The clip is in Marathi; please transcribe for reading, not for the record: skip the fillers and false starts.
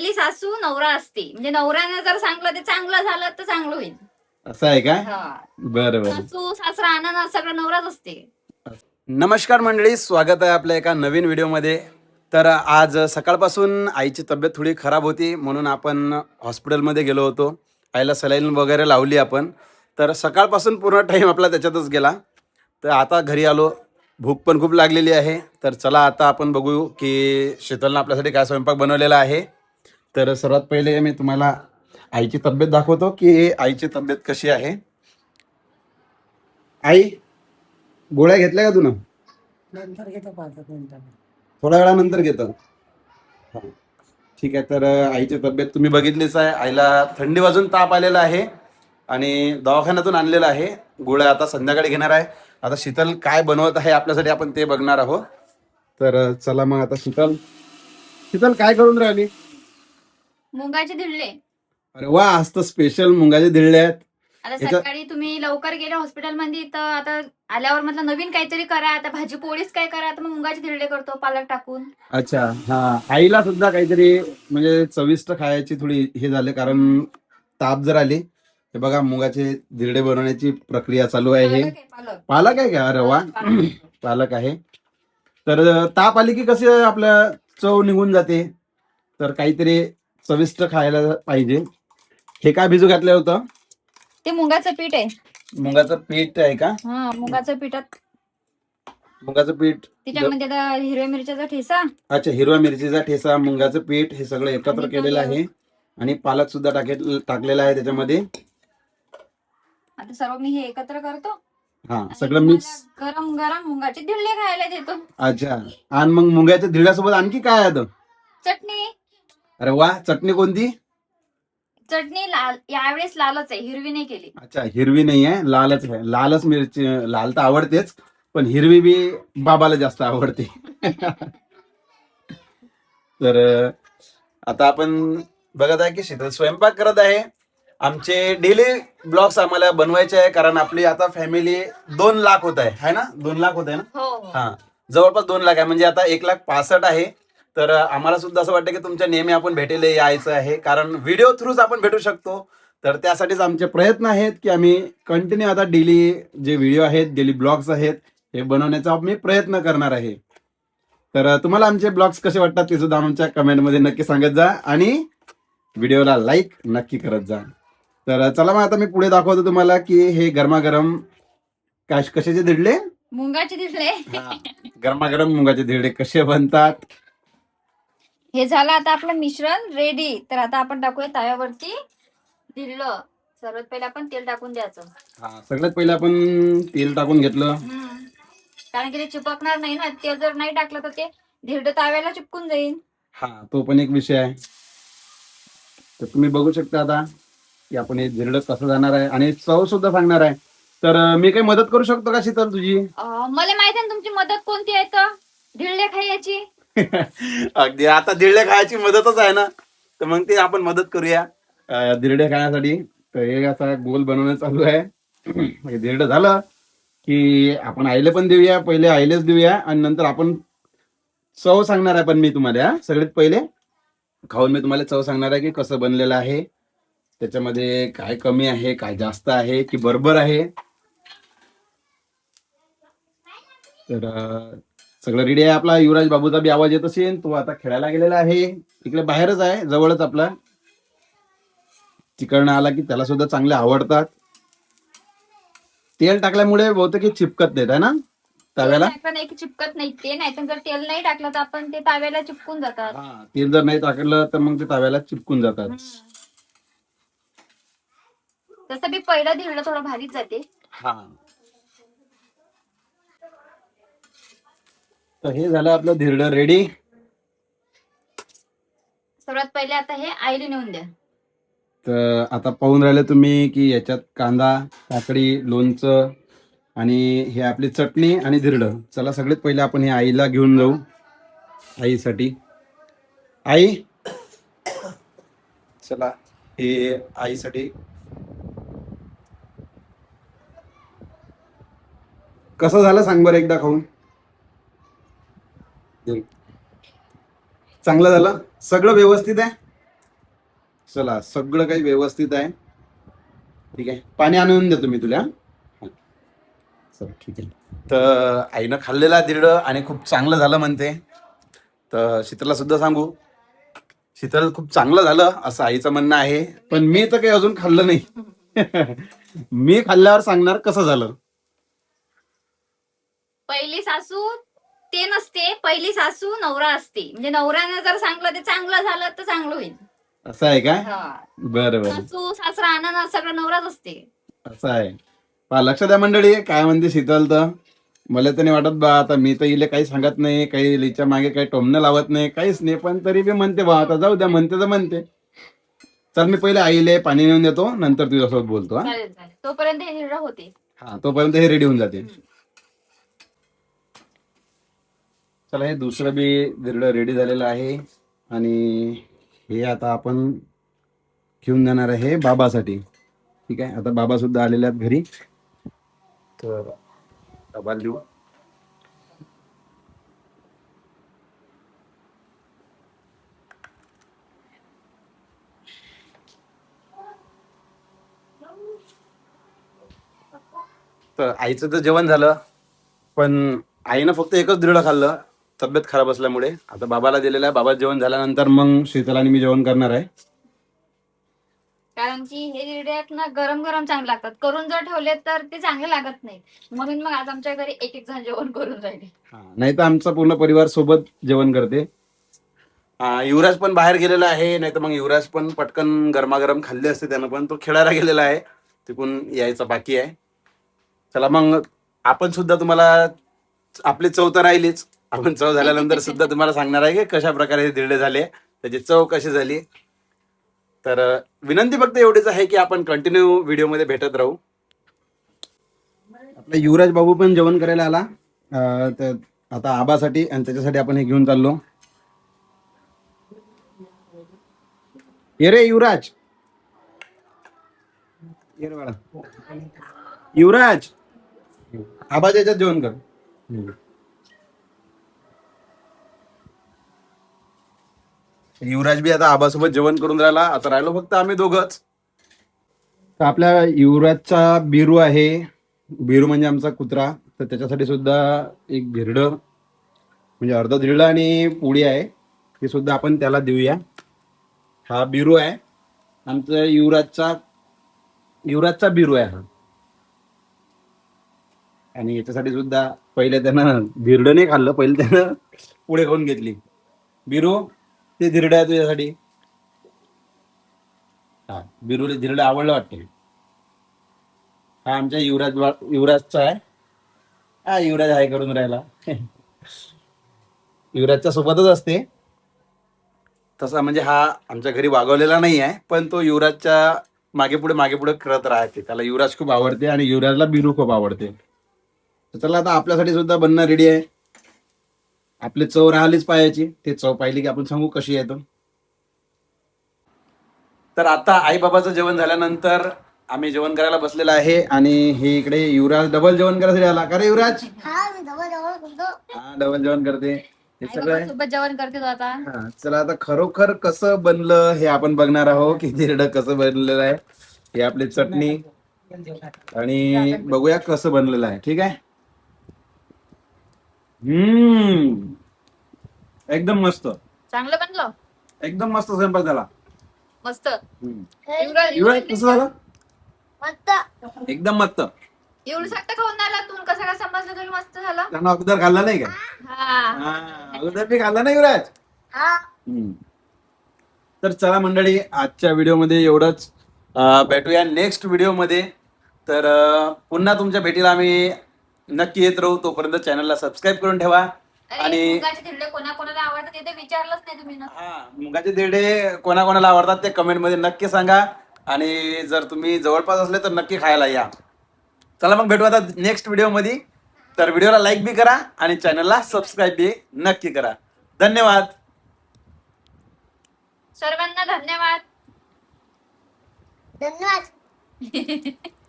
पहिली सासू नवरा असते, म्हणजे नवऱ्याने जर सांगलं ते चांगलं झालं तर चांगलं होईल. असं आहे का? हा. बरं बरं. सासू सासरा आणणं सगळं नवराच असते. नमस्कार मंडळी, स्वागत आहे आपल्या एका नवीन व्हिडिओमध्ये. तर आज सकाळपासून आईची तब्येत थोडी खराब होती म्हणून आपण हॉस्पिटलमध्ये गेलो होतो. आईला सलाईन वगैरे लावली आपण. तर सकाळपासून पूर्ण टाईम आपला त्याच्यातच गेला. तर आता घरी आलो, भूक पण खूप लागलेली आहे. तर चला आता आपण बघू की शीतलनं आपल्यासाठी काय स्वयंपाक बनवलेला आहे. तर सर्वात पहिले मी तुम्हाला आईची तब्येत दाखवतो की आईची तब्येत कशी आहे. आई, गोळ्या घेतल्या का तुला? नंतर घेतो 5 मिनिटांनी. थोड्या वेळानंतर घेतो. हा, ठीक आहे. तर आईची तब्येत तुम्ही बघितलीच आहे. आईला थंडी वाजून ताप आलेला आहे आणि दवाखान्यातून आणलेला आहे. गोळ्या आता संध्याकाळी घेणार आहे. आता शीतल काय बनवत आहे आपल्यासाठी आपण ते बघणार आहोत. तर चला मग आता शीतल शीतल काय करून राहिली? मुंगाचे धिरले. अरे वा, आज तर स्पेशल मुंगाचे धिरडे आहेत. आता याच्या- सकाळी तुम्ही लवकर गेले हॉस्पिटल मध्ये, तर आता आल्यावर म्हटलं नवीन काहीतरी करा. आता भाजी पोळीच काय करा, आता मग मुंगाचे धिरडे करतो पालक टाकून. अच्छा, हा. आईला सुद्धा काहीतरी म्हणजे चविष्ट खायची थोडी हे झाले, कारण ताप जर आली. हे बघा, मुगाचे धिरडे बनवण्याची प्रक्रिया चालू आहे. हे पालक आहे, पालक. पालक आहे का? अरे वा, पालक. पालक आहे. तर ताप आली की कसे आपल्या चव निघून जाते, तर काहीतरी चविष्ट खायला पाहिजे. हे काय भिजू घातलं होतं? ते मुगाचं पीठ आहे. मुगाचं पीठ आहे का? हा, मुगाचं पीठात मुगाचं पीठ. त्याच्यामध्ये आता हिरव्या मिरच्याचा ठेसा, अच्छा, हिरव्या मिरचीचा ठेसा, मुगाचं पीठ हे सगळं एकत्र आणि केलेलं आहे. आणि पालक सुद्धा टाकलेला आहे त्याच्यामध्ये. आता सर्व मी हे एकत्र करतो. हा, आणि सगळं तुम्हाला मिक्स. गरम गरम मुगाचे धिरडे खायला देतो. अच्छा, आणि मग मुगाच्या धिरड्यासोबत आणखी काय आहे तो? चटणी. अरे वा, चटणी कोणती? चटणी लाल, यावेळेस लालच आहे, हिरवी नाही केली. अच्छा, हिरवी नाही आहे, लालच आहे. लालच मिरची, लाल तर आवडतेच, पण हिरवी बी बाबाला जास्त आवडते. तर आता आपण बघत आहे की शीतल स्वयंपाक करत आहे. आमचे डेली ब्लॉग्स आम्हाला बनवायचे आहे, कारण आपली आता फॅमिली 2 लाख होत आहे ना? 2 लाख होत आहे ना? हो. हा, जवळपास 2 लाख आहे, म्हणजे आता 1,65,000 आहे. तर आम्हाला सुद्धा असं वाटतं की तुमच्या नेहमी आपण भेटेले यायचं आहे, कारण व्हिडिओ थ्रूच आपण भेटू शकतो. तर त्यासाठीच आमचे प्रयत्न आहेत की आम्ही कंटिन्यू आता डेली जे व्हिडिओ आहेत, डेली ब्लॉग्स आहेत, हे बनवण्याचा आम्ही प्रयत्न करणार आहे. तर तुम्हाला आमचे ब्लॉग्स कसे वाटतात ते सुद्धा आमच्या कमेंटमध्ये नक्की सांगत जा आणि व्हिडिओला लाईक नक्की करत जा. तर चला मग आता मी पुढे दाखवतो तुम्हाला की हे गरमागरम कशाचे धिरडे. मुंगाचे धिरडे. गरमागरम मुगाचे धिरडे कसे बनतात. हे झालं आता आपलं मिश्रण रेडी. तर आता आपण टाकूया तव्यावरती धिरडं. सर्वात पहिले आपण तेल टाकून द्यायचं. हा, सगळ्यात पहिले आपण तेल टाकून घेतलं. कारण की ते चिपकणार नाही ना. तेल जर नाही टाकलं तर ते धिरडं तव्याला चिपकून जाईल. हा, तो पण एक विषय आहे. तर तुम्ही बघू शकता आता की आपण हे धिरडं कसं जाणार आहे आणि चव सुद्धा सांगणार आहे. तर मी काही मदत करू शकतो का शीतल तुझी? मला माहिती आहे ना तुमची मदत कोणती आहे तर, धिरडे खायची. अगदी, आता धिरडे खायची मदतच आहे ना, तर मग ते आपण मदत करूया धिरडे खाण्यासाठी. तर हे आता गोल बनवणं चालू आहे. हे धिरडं झालं की आपण आईले पण देऊया, पहिले आईलेच देऊया आणि नंतर आपण चव सांगणार आहे. पण मी तुम्हाला सगळ्यात पहिले खाऊन मी तुम्हाला चव सांगणार आहे की कसं बनलेलं आहे, त्याच्यामध्ये काय कमी आहे, काय जास्त आहे की बरोबर आहे. तर सगळं रेडी आहे. आपला युवराज बाबूचा बी आवाज येत असेल, तो आता खेळायला गेलेला आहे, इकडे बाहेरच आहे जवळच आपला. तिकडनं आला की त्याला सुद्धा चांगले आवडतात. तेल टाकल्यामुळे बहुतेक चिपकत नाहीत आहे ना तव्याला. नाही की चिपकत नाही ते, नाही तर जर तेल नाही टाकलं तर आपण ते तव्याला चिपकून जातात. हा, तेल जर नाही टाकलं तर मग ते तव्याला चिपकून जातात. तसं बी पहिलं धिरडं थोडं भारीच जाते. हा, तर हे झालं आपलं धिरडं रेडी. सर्वात पहिले आता हे आईला नेऊन द्या. तर आता पाहून राहिले तुम्ही की याच्यात कांदा, काकडी, लोणचं आणि हे आपली चटणी आणि धिरडं. चला सगळ्यात पहिले आपण हे आईला घेऊन जाऊ, आईसाठी. आई, चला हे आईसाठी. कसं झालं सांग बरं एकदा खाऊन. चांगलं झालं, सगळं व्यवस्थित आहे. चला सगळं काही व्यवस्थित आहे. ठीक आहे, पाणी आणून देतो मी तुला. चल ठीक आहे. तर आईनं खाल्लेला धिरडं आणि खूप चांगलं झालं म्हणते. तर शीतलला सुद्धा सांगू, शीतल खूप चांगलं झालं असं आईचं म्हणणं आहे. पण मी तर काही अजून खाल्लं नाही. मी खाल्ल्यावर सांगणार कसं झालं. पहिली सासू ते नसते, पहिली सासू नवरा असते. म्हणजे नवऱ्याने जर सांगलं ते चांगलं झालं तर चांगलं होईल. असं आहे काय? हा. बरं बरं, सासू सासरा आनंद सगळं नवराच असते. असं आहे. पहा लक्ष द्या मंडळी, काय म्हणते शीतल. तर मला तर नाही वाटत बा, आता मी तर इले काही सांगत नाही, काही लिच्या मागे काही टोमणं लावत नाही, काहीच नाही. पण तरी बी म्हणते बा, आता जाऊ द्या, म्हणते तर म्हणते. चल मी पहिले आईले पाणी नेऊन देतो, नंतर तुझ्यासोबत बोलतो. हा चालेल चालेल, तोपर्यंत हे हिरडं होते. हा, तोपर्यंत हे रेडी होऊन जाते. चला, हे दुसरं बी धिरडं रेडी झालेलं आहे. आणि हे आता आपण घेऊन जाणार आहे बाबासाठी. ठीक आहे, आता बाबा सुद्धा आलेले आहेत घरी. तर डबा देऊ. तर आईचं तर जेवण झालं, पण आईनं फक्त एकच धिरडं खाल्लं तब्येत खराब असल्यामुळे. आता बाबाला दिलेलं आहे. बाबा जेवण झाल्यानंतर मग शीतल आणि मी जेवण करणार आहे. कारण की हे हिरडे आहेत ना, गरम गरम चांगले लागतात. करून जर ठेवले तर ते चांगले लागत नाही. म्हणून मग आज आमच्या घरी एक एक जण जेवण करून राहिले. नाही तर आमचा पूर्ण परिवार सोबत जेवण करते. युवराज पण बाहेर गेलेला आहे, नाही तर मग युवराज पण पटकन गरमागरम खाल्ले असते त्यानं, पण तो खेळायला गेलेला आहे. तिकडून यायचा बाकी आहे. चला मग आपण सुद्धा तुम्हाला, आपली चव तर राहिलीच, आपण चव झाल्यानंतर सुद्धा तुम्हाला सांगणार आहे की कशा प्रकारे हे धिरडे झाले, त्याची चव कशी झाली. तर विनंती फक्त एवढीच आहे की आपण कंटिन्यू व्हिडिओमध्ये भेटत राहू. आपला युवराज बाबू पण जेवण करायला आला. तर आता आबासाठी आणि त्याच्यासाठी आपण हे घेऊन चाललो. ये रे युवराज, ये रे बाळा. युवराज, आबाच्या याच्यात जेवण कर. युवराज बी आता आबासोबत जेवण करून राहिला. आता राहिलो फक्त आम्ही दोघच. तर आपल्या युवराजचा बिरू आहे. बिरू म्हणजे आमचा कुत्रा. तर त्याच्यासाठी सुद्धा एक धिरडं, म्हणजे अर्ध धिरडं आणि पोळी आहे, ती सुद्धा आपण त्याला देऊया. हा बिरू आहे आमचा युवराजचा बिरू आहे हा. आणि याच्यासाठी सुद्धा पहिले त्यानं धिरडं नाही खाल्लं, पहिले त्यानं पोळी खाऊन घेतली. बिरू, ते धिरडं आहे तुझ्यासाठी. हा, बिरूला धिरडं आवडलं वाटते. हा आमच्या युवराजचा आहे. हा, युवराज हाय करून राहिला. युवराजच्या सोबतच असते तसा, म्हणजे हा आमच्या घरी वागवलेला नाही आहे, पण तो युवराजच्या मागे पुढे करत राहते. त्याला युवराज खूप आवडते आणि युवराजला बिरू खूप आवडते. तर चला, आता आपल्यासाठी सुद्धा बनणं रेडी आहे. आपली चव राहिलीच पाहायची, ते चव पाहिली की आपण सांगू कशी आहे तो. तर आता आई बाबाचं जेवण झाल्यानंतर आम्ही जेवण करायला बसलेला आहे. आणि हे इकडे युवराज डबल जेवण करायसाठी आला. का रे युवराज? हा, डबल जेवण करते. हे सगळं आहे. सोबत जेवण करते तो आता. हा, चला आता खरोखर कसं बनलं हे आपण बघणार आहोत की धिरडं कसं बनलेलं आहे. हे आपली चटणी आणि बघूया कसं बनलेलं आहे. ठीक आहे. एकदम मस्त, चांगलं बनलं, एकदम मस्त स्वयंपाक झाला. मस्त. युवराज कसं झालं? एकदम मस्त. एवढं सांगता खाऊन आला तू, कसं काय समजलं तुला मस्त झालं? त्यांना अगोदर खाल्ला नाही का? अगोदर मी खाल्ला नाही युवराज. तर चला मंडळी, आजच्या व्हिडिओमध्ये एवढंच. भेटूया नेक्स्ट व्हिडिओमध्ये. तर पुन्हा तुमच्या भेटीला आम्ही नक्की येत राहू. तोपर्यंत चॅनलला सबस्क्राईब करून ठेवा. आणि मुगाचे धिरडे कोणाकोणाला आवडतात ते तर विचारलंच नाही तुम्ही ना. मुगाचे धिरडे कोणाकोणाला आवडतात ते कमेंटमध्ये नक्की सांगा. आणि जर तुम्ही जवळपास असले तर नक्की खायला या. चला मग भेटू आता नेक्स्ट व्हिडिओमध्ये. तर व्हिडिओला लाईक बी करा आणि चॅनलला सबस्क्राईब बी नक्की करा. धन्यवाद सर्वांना. धन्यवाद. धन्यवाद.